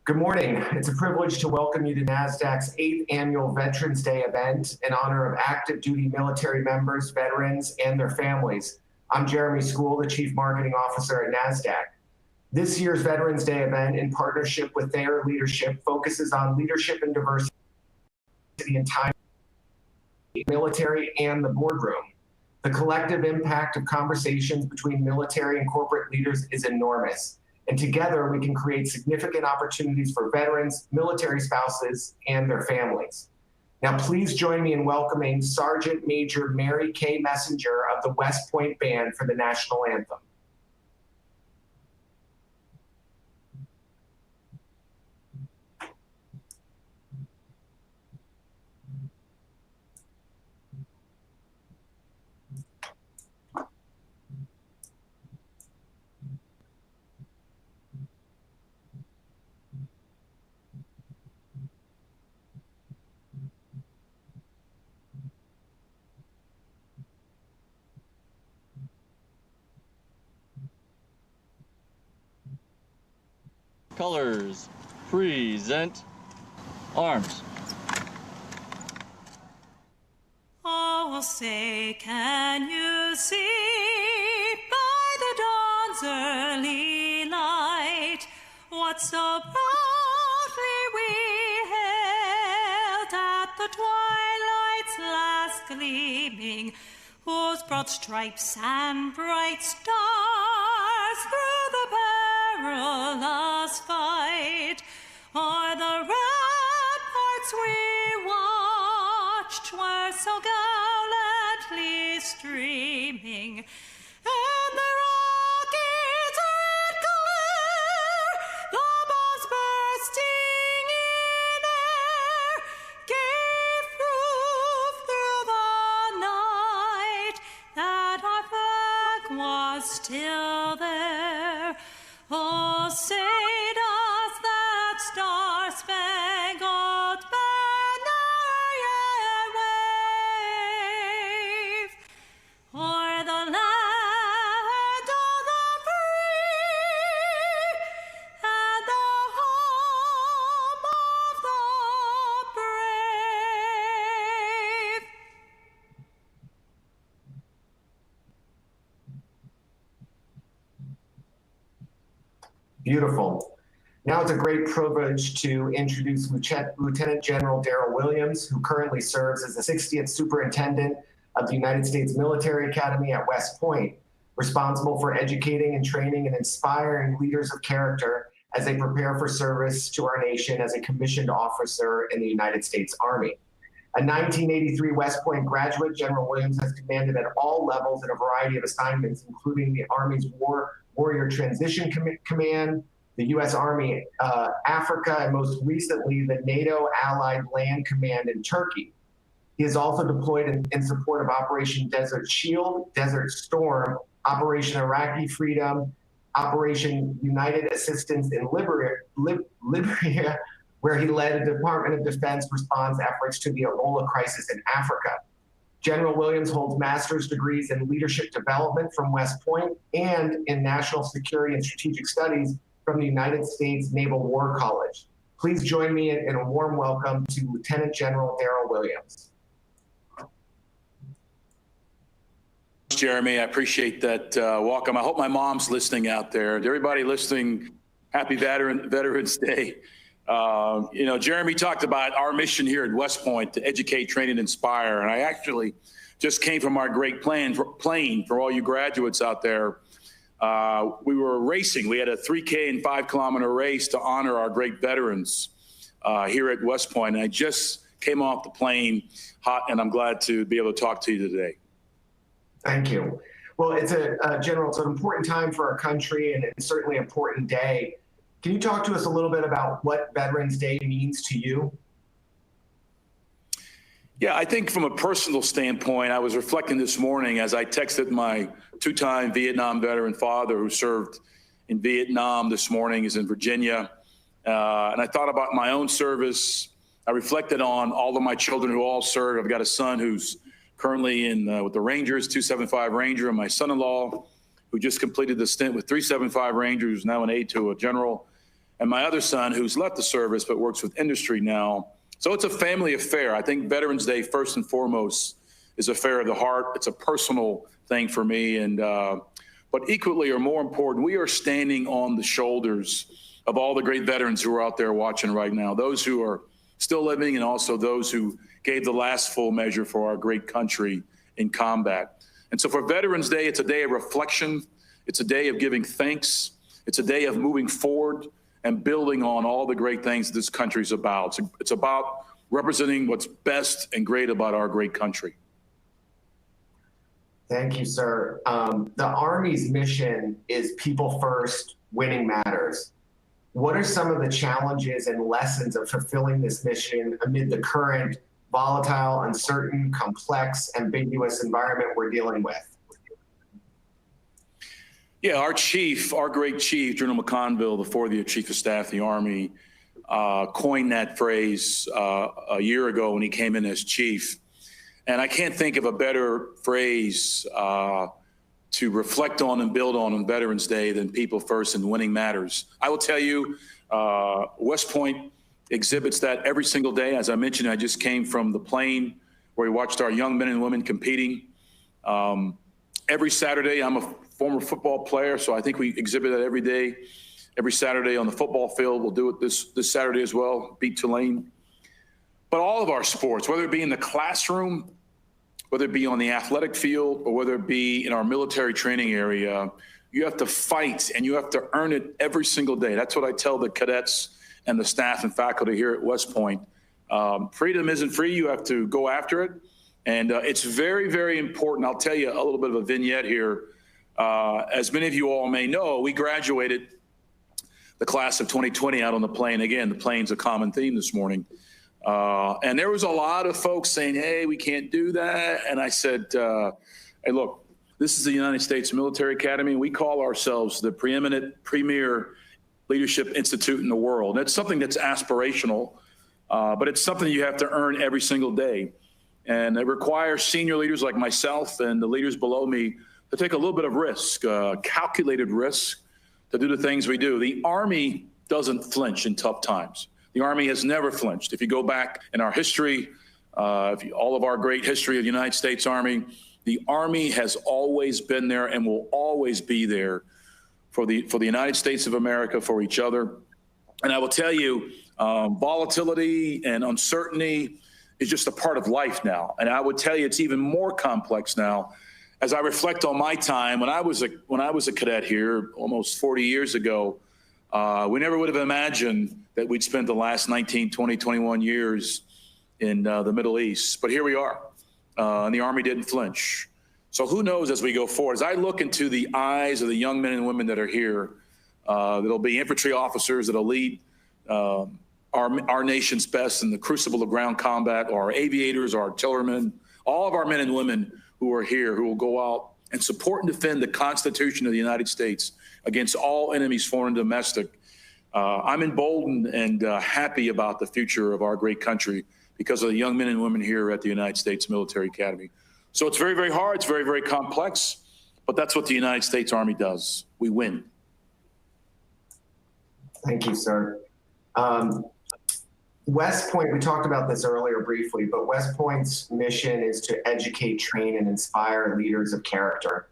Good morning. It's a privilege to welcome you to Nasdaq's 8th annual Veterans Day event in honor of active duty military members, veterans, and their families. I'm Jeremy Skule, the Chief Marketing Officer at Nasdaq. This year's Veterans Day event, in partnership with their leadership, focuses on leadership and diversity in time, military, and the boardroom. The collective impact of conversations between military and corporate leaders is enormous. And together we can create significant opportunities for veterans, military spouses, and their families. Now, please join me in welcoming Sergeant Major Mary Kay Messenger of the West Point Band for the national anthem. Colors, present, arms. Oh, say, can you see by the dawn's early light what so proudly we hailed at the twilight's last gleaming, whose broad stripes and bright stars through the perilous fight o'er the ramparts we watched were so gallantly streaming, and the rocket's red glare, the bombs bursting in air, gave proof through the night that our flag was still there. Oh, say does that star-spangled banner yet wave o'er the land of the free and the home of the brave? Beautiful. Now it's a great privilege to introduce Lieutenant General Darryl Williams, who currently serves as the 60th Superintendent of the United States Military Academy at West Point, responsible for educating and training and inspiring leaders of character as they prepare for service to our nation as a commissioned officer in the United States Army. A 1983 West Point graduate, General Williams has commanded at all levels in a variety of assignments, including the Army's Warrior Transition Command, the U.S. Army Africa, and most recently, the NATO Allied Land Command in Turkey. He is also deployed in support of Operation Desert Shield, Desert Storm, Operation Iraqi Freedom, Operation United Assistance in Libya, where he led a Department of Defense response efforts to the Ebola crisis in Africa. General Williams holds master's degrees in leadership development from West Point and in national security and strategic studies from the United States Naval War College. Please join me in a warm welcome to Lieutenant General Darryl Williams. Jeremy, I appreciate that welcome. I hope my mom's listening out there. To everybody listening, happy Veterans Day. Jeremy talked about our mission here at West Point to educate, train, and inspire. And I actually just came from our great plane for all you graduates out there. We were racing. We had a 3K and 5-kilometer race to honor our great veterans here at West Point. And I just came off the plane hot, and I'm glad to be able to talk to you today. Thank you. Well, it's General, it's an important time for our country, and it's certainly an important day. Can you talk to us a little bit about what Veterans Day means to you? Yeah, I think from a personal standpoint, I was reflecting this morning as I texted my two-time Vietnam veteran father who served in Vietnam this morning, is in Virginia. And I thought about my own service. I reflected on all of my children who all served. I've got a son who's currently with the Rangers, 275 Ranger, and my son-in-law who just completed the stint with 375 Rangers, who's now an aide to a general. and my other son who's left the service but works with industry now. So it's a family affair. I think Veterans Day, first and foremost, is affair of the heart. It's a personal thing for me. And but equally or more important, we are standing on the shoulders of all the great veterans who are out there watching right now, those who are still living and also those who gave the last full measure for our great country in combat. And so for Veterans Day, it's a day of reflection. It's a day of giving thanks. It's a day of moving forward and building on all the great things this country's about. It's about representing what's best and great about our great country. Thank you, sir. The Army's mission is people first, winning matters. What are some of the challenges and lessons of fulfilling this mission amid the current volatile, uncertain, complex, ambiguous environment we're dealing with? Yeah, our great chief, General McConville, the 4th-year Chief of Staff of the Army, coined that phrase a year ago when he came in as chief. And I can't think of a better phrase to reflect on and build on Veterans Day than people first and winning matters. I will tell you, West Point exhibits that every single day. As I mentioned, I just came from the plane where we watched our young men and women competing. Every Saturday, I'm a former football player, so I think we exhibit that every day. Every Saturday on the football field, we'll do it this Saturday as well, beat Tulane. But all of our sports, whether it be in the classroom, whether it be on the athletic field, or whether it be in our military training area, you have to fight and you have to earn it every single day. That's what I tell the cadets and the staff and faculty here at West Point. Freedom isn't free. You have to go after it. And it's very, very important. I'll tell you a little bit of a vignette here. As many of you all may know, we graduated the class of 2020 out on the plane. Again, the plane's a common theme this morning. And there was a lot of folks saying, hey, we can't do that. And I said, hey, look, this is the United States Military Academy. We call ourselves the premier leadership institute in the world. That's something that's aspirational, but it's something you have to earn every single day. And it requires senior leaders like myself and the leaders below me to take a little bit of risk, calculated risk, to do the things we do. The Army doesn't flinch in tough times. The Army has never flinched. If you go back in our history, all of our great history of the United States Army, the Army has always been there and will always be there for the United States of America, for each other. And I will tell you, volatility and uncertainty is just a part of life now. And I would tell you it's even more complex now. As I reflect on my time, when I was a cadet here almost 40 years ago, we never would have imagined that we'd spent the last 19, 20, 21 years in the Middle East. But here we are, and the Army didn't flinch. So who knows as we go forward? As I look into the eyes of the young men and women that are here, that'll be infantry officers that'll lead our nation's best in the crucible of ground combat, or our aviators, our artillerymen, all of our men and women who are here, who will go out and support and defend the Constitution of the United States against all enemies, foreign and domestic. I'm emboldened and happy about the future of our great country because of the young men and women here at the United States Military Academy. So it's very, very hard. It's very, very complex, but that's what the United States Army does. We win. Thank you, sir. West Point, we talked about this earlier briefly, but West Point's mission is to educate, train, and inspire leaders of character.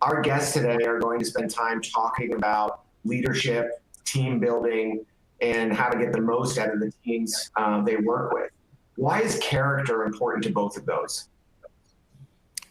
Our guests today are going to spend time talking about leadership, team building, and how to get the most out of the teams they work with. Why is character important to both of those?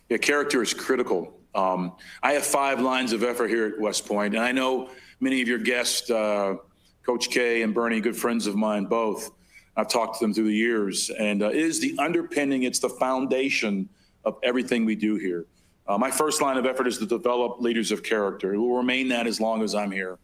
Yeah, character is critical. I have 5 lines of effort here at West Point, and I know many of your guests, Coach K and Bernie, good friends of mine both. I've talked to them through the years, and it is the underpinning, it's the foundation of everything we do here. My first line of effort is to develop leaders of character. It will remain that as long as I'm here.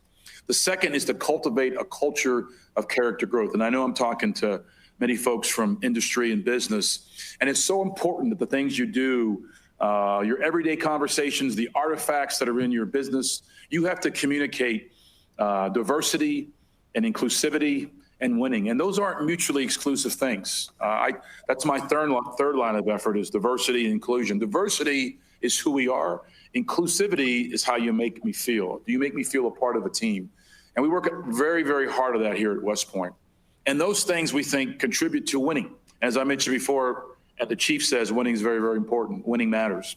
The second is to cultivate a culture of character growth. And I know I'm talking to many folks from industry and business, and it's so important that the things you do, your everyday conversations, the artifacts that are in your business, you have to communicate diversity and inclusivity and winning. And those aren't mutually exclusive things. That's my third line of effort, is diversity and inclusion. Diversity is who we are. Inclusivity is how you make me feel. Do you make me feel a part of a team? And we work very, very hard at that here at West Point. And those things we think contribute to winning. As I mentioned before, as the chief says, winning is very, very important. Winning matters.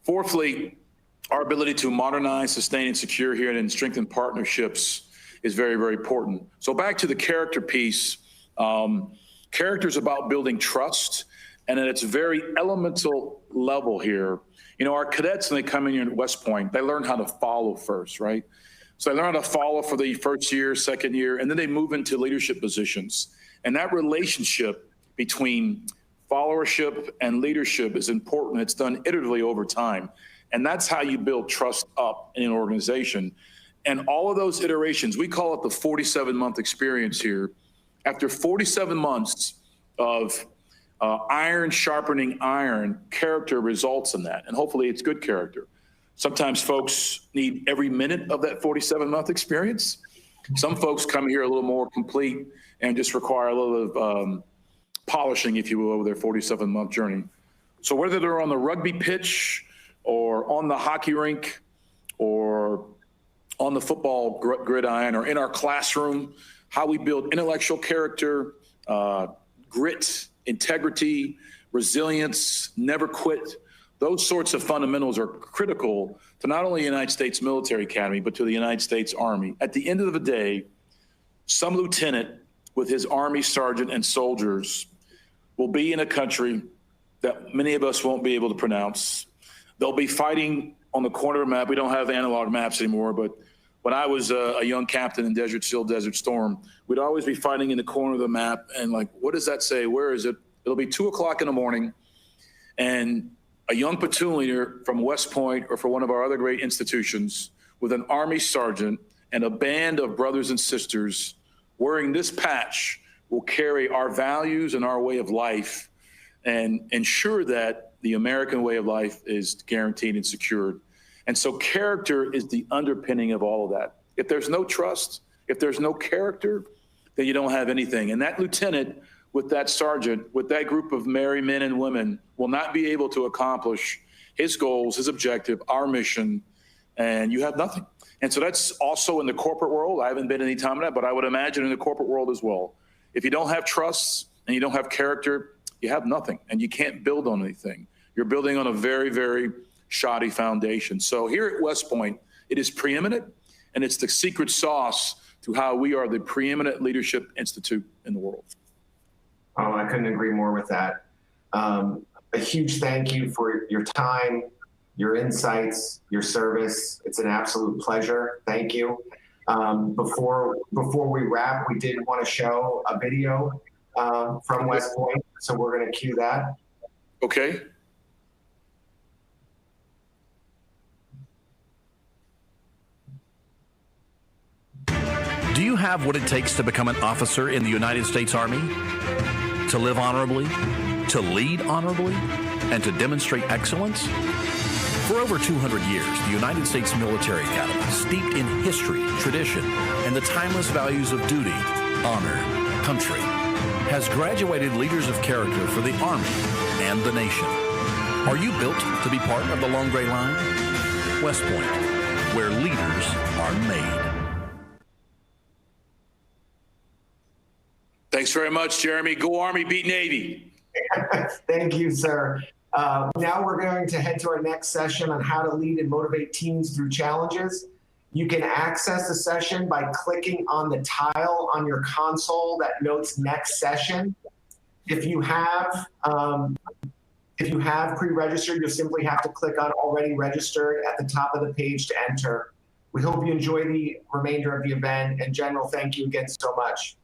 Fourthly, our ability to modernize, sustain, and secure here and strengthen partnerships is very, very important. So back to the character piece, character is about building trust, and at its very elemental level here, you know, our cadets, when they come in here at West Point, they learn how to follow first, right? So they learn how to follow for the first year, second year, and then they move into leadership positions. And that relationship between followership and leadership is important. It's done iteratively over time. And that's how you build trust up in an organization. And all of those iterations, we call it the 47-month experience here. After 47 months of iron sharpening iron, character results in that. And hopefully it's good character. Sometimes folks need every minute of that 47-month experience. Some folks come here a little more complete and just require a little of polishing, if you will, over their 47-month journey. So whether they're on the rugby pitch or on the hockey rink or on the football gridiron or in our classroom, how we build intellectual character, grit, integrity, resilience, never quit. Those sorts of fundamentals are critical to not only the United States Military Academy, but to the United States Army. At the end of the day, some lieutenant with his Army sergeant and soldiers will be in a country that many of us won't be able to pronounce. They'll be fighting on the corner of a map. We don't have analog maps anymore, but when I was a young captain in Desert Shield, Desert Storm, we'd always be fighting in the corner of the map and like, what does that say? Where is it? It'll be 2 o'clock in the morning, and a young platoon leader from West Point or for one of our other great institutions with an Army sergeant and a band of brothers and sisters wearing this patch will carry our values and our way of life and ensure that the American way of life is guaranteed and secured. And so character is the underpinning of all of that. If there's no trust, if there's no character, then you don't have anything. And that lieutenant with that sergeant, with that group of merry men and women will not be able to accomplish his goals, his objective, our mission, and you have nothing. And so that's also in the corporate world. I haven't been any time in that, but I would imagine in the corporate world as well. If you don't have trust and you don't have character, you have nothing, and you can't build on anything. You're building on a very, very shoddy foundation. So here at West Point, it is preeminent, and it's the secret sauce to how we are the preeminent leadership institute in the world. Oh, I couldn't agree more with that. A huge thank you for your time, your insights, your service. It's an absolute pleasure. Thank you. Before we wrap, we did want to show a video from West Point, so we're going to cue that. Okay. Do you have what it takes to become an officer in the United States Army? To live honorably, to lead honorably, and to demonstrate excellence? For over 200 years, the United States Military Academy, steeped in history, tradition, and the timeless values of duty, honor, country, has graduated leaders of character for the Army and the nation. Are you built to be part of the long gray line? West Point, where leaders are made. Thanks very much, Jeremy. Go Army, beat Navy. Thank you, sir. Now we're going to head to our next session on how to lead and motivate teams through challenges. You can access the session by clicking on the tile on your console that notes next session. If you have pre-registered, you'll simply have to click on already registered at the top of the page to enter. We hope you enjoy the remainder of the event, and General, thank you again so much.